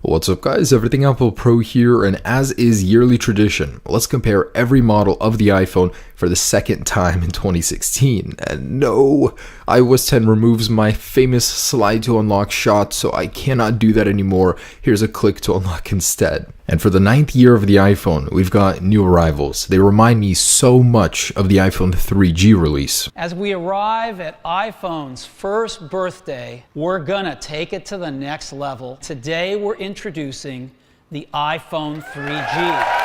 What's up guys, Everything Apple Pro here, and as is yearly tradition, let's compare every model of the iPhone for the second time in 2016. And no, iOS 10 removes my famous slide to unlock shot, so I cannot do that anymore. Here's a click to unlock instead. And for the 9th year of the iPhone, we've got new arrivals. They remind me so much of the iPhone 3G release. As we arrive at iPhone's first birthday, we're gonna take it to the next level. Today, we're introducing the iPhone 3G.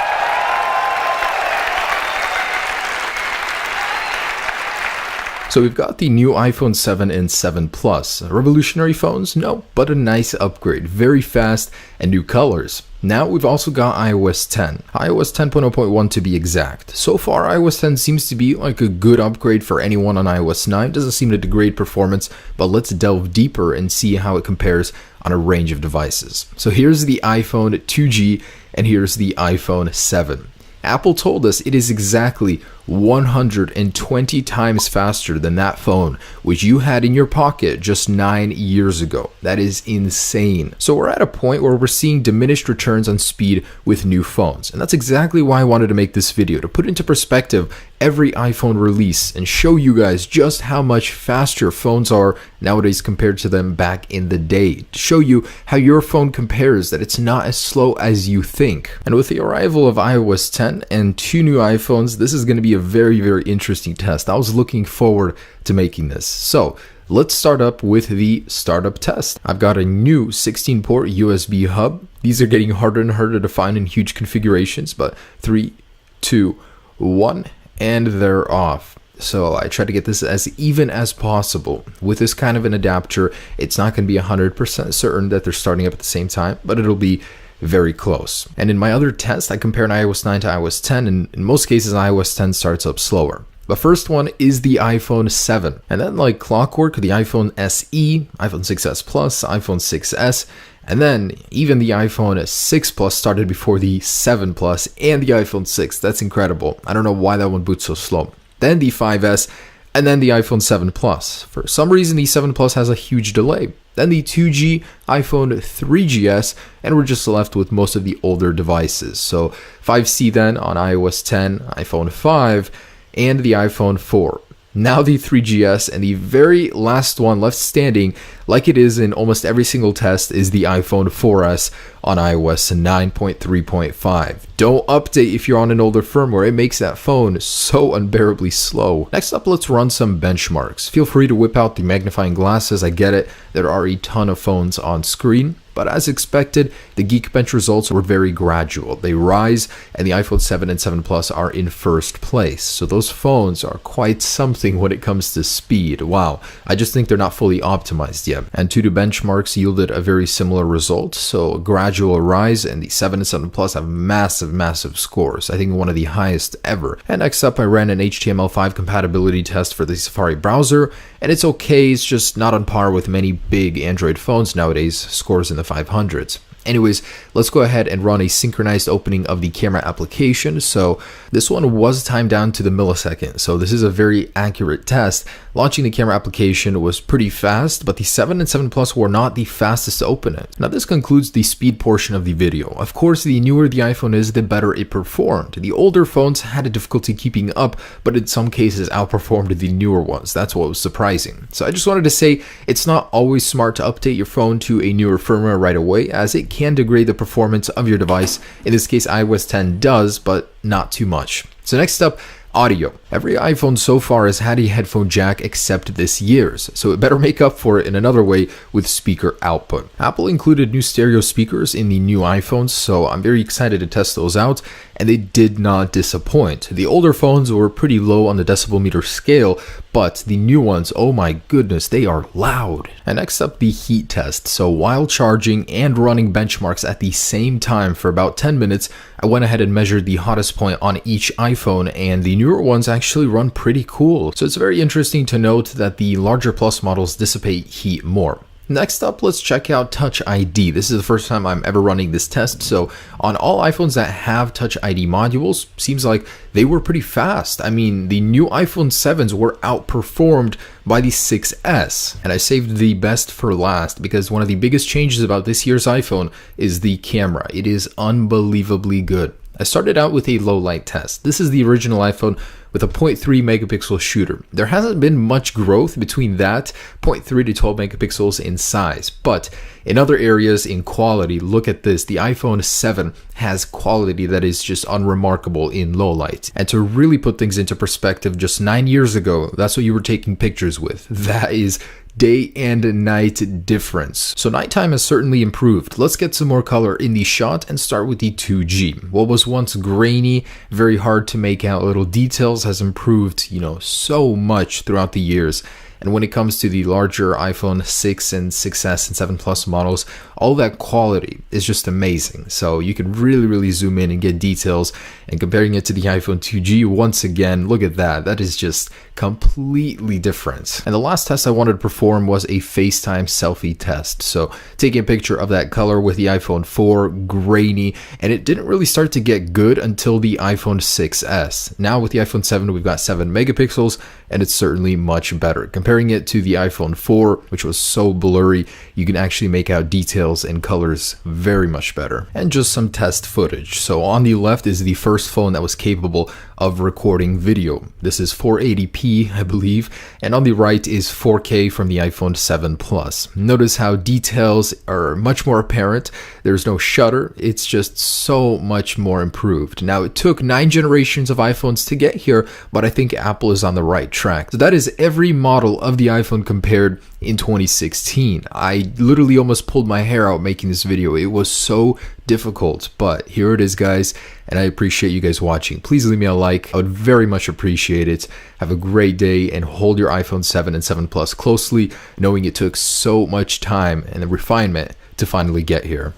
So we've got the new iPhone 7 and 7 Plus. Revolutionary phones? No, but a nice upgrade. Very fast and new colors. Now we've also got iOS 10. iOS 10.0.1 to be exact. So far iOS 10 seems to be like a good upgrade for anyone on iOS 9. Doesn't seem to degrade performance, but let's delve deeper and see how it compares on a range of devices. So here's the iPhone 2G and here's the iPhone 7. Apple told us it is exactly 120 times faster than that phone which you had in your pocket just 9 years ago. That is insane. So we're at a point where we're seeing diminished returns on speed with new phones. And that's exactly why I wanted to make this video, to put into perspective every iPhone release and show you guys just how much faster phones are nowadays compared to them back in the day. To show you how your phone compares, that it's not as slow as you think. And with the arrival of iOS 10 and 2 new iPhones, this is going to be a very interesting test. I was looking forward to making this. So let's start up with the startup test. I've got a new 16-port USB hub. These are getting harder and harder to find in huge configurations, but 3, 2, 1, and they're off. So I try to get this as even as possible. With this kind of an adapter, it's not going to be 100% certain that they're starting up at the same time, but it'll be very close. And in my other test, I compare an iOS 9 to iOS 10, and in most cases iOS 10 starts up slower. The first one is the iPhone 7, and then like clockwork, the iPhone SE, iPhone 6s Plus, iPhone 6s, and then even the iPhone 6 Plus started before the 7 Plus and the iPhone 6. That's incredible. I don't know why that one boots so slow. Then the 5s, and then the iPhone 7 Plus. For some reason, the 7 Plus has a huge delay. Then the 2G, iPhone 3GS, and we're just left with most of the older devices. So 5C then on iOS 10, iPhone 5, and the iPhone 4. Now the 3GS, and the very last one left standing, like it is in almost every single test, is the iPhone 4S on iOS 9.3.5. Don't update if you're on an older firmware, it makes that phone so unbearably slow. Next up, let's run some benchmarks. Feel free to whip out the magnifying glasses, I get it, there are a ton of phones on screen. But as expected, the Geekbench results were very gradual. They rise, and the iPhone 7 and 7 Plus are in first place. So those phones are quite something when it comes to speed. Wow, I just think they're not fully optimized yet. And 2 benchmarks yielded a very similar result. So a gradual rise, and the 7 and 7 Plus have massive scores. I think one of the highest ever. And next up, I ran an HTML5 compatibility test for the Safari browser, and it's okay, it's just not on par with many big Android phones nowadays, scores in the 500s. Anyways, let's go ahead and run a synchronized opening of the camera application. So this one was timed down to the millisecond, so this is a very accurate test. Launching the camera application was pretty fast, but the 7 and 7 Plus were not the fastest to open it. Now this concludes the speed portion of the video. Of course, the newer the iPhone is, the better it performed. The older phones had a difficulty keeping up, but in some cases outperformed the newer ones. That's what was surprising. So I just wanted to say, it's not always smart to update your phone to a newer firmware right away, as it can degrade the performance of your device. In this case, iOS 10 does, but not too much. So next up, audio. Every iPhone so far has had a headphone jack except this year's, so it better make up for it in another way with speaker output. Apple included new stereo speakers in the new iPhones, so I'm very excited to test those out, and they did not disappoint. The older phones were pretty low on the decibel meter scale, but the new ones, oh my goodness, they are loud. And next up, the heat test. So while charging and running benchmarks at the same time for about 10 minutes, I went ahead and measured the hottest point on each iPhone, and the newer ones actually run pretty cool. So it's very interesting to note that the larger Plus models dissipate heat more. Next up, let's check out Touch ID. This is the first time I'm ever running this test, so on all iPhones that have Touch ID modules, seems like they were pretty fast. I mean, the new iPhone 7s were outperformed by the 6S, and I saved the best for last because one of the biggest changes about this year's iPhone is the camera. It is unbelievably good. I started out with a low light test. This is the original iPhone with a 0.3 megapixel shooter. There hasn't been much growth between that 0.3 to 12 megapixels in size, but in other areas in quality, look at this. The iPhone 7 has quality that is just unremarkable in low light. And to really put things into perspective, just 9 years ago, that's what you were taking pictures with. That is day and night difference. So nighttime has certainly improved. Let's get some more color in the shot and start with the 2G. What was once grainy, very hard to make out little details has improved, so much throughout the years. And when it comes to the larger iPhone 6 and 6S and 7 Plus models, all that quality is just amazing. So you can really zoom in and get details. And comparing it to the iPhone 2G, once again, look at that. That is just completely different. And the last test I wanted to perform was a FaceTime selfie test. So taking a picture of that color with the iPhone 4, grainy, and it didn't really start to get good until the iPhone 6S. Now with the iPhone 7, we've got 7 megapixels, and it's certainly much better. Comparing it to the iPhone 4, which was so blurry, you can actually make out details and colors very much better. And just some test footage. So on the left is the first phone that was capable of recording video. This is 480p, I believe, and on the right is 4K from the iPhone 7 Plus. Notice how details are much more apparent. There's no shutter. It's just so much more improved. Now, it took 9 generations of iPhones to get here, but I think Apple is on the right track. So that is every model of the iPhone compared in 2016. I literally almost pulled my hair out making this video. It was so difficult, but here it is, guys, and I appreciate you guys watching. Please leave me a like. I would very much appreciate it. Have a great day and hold your iPhone 7 and 7 Plus closely, knowing it took so much time and refinement to finally get here.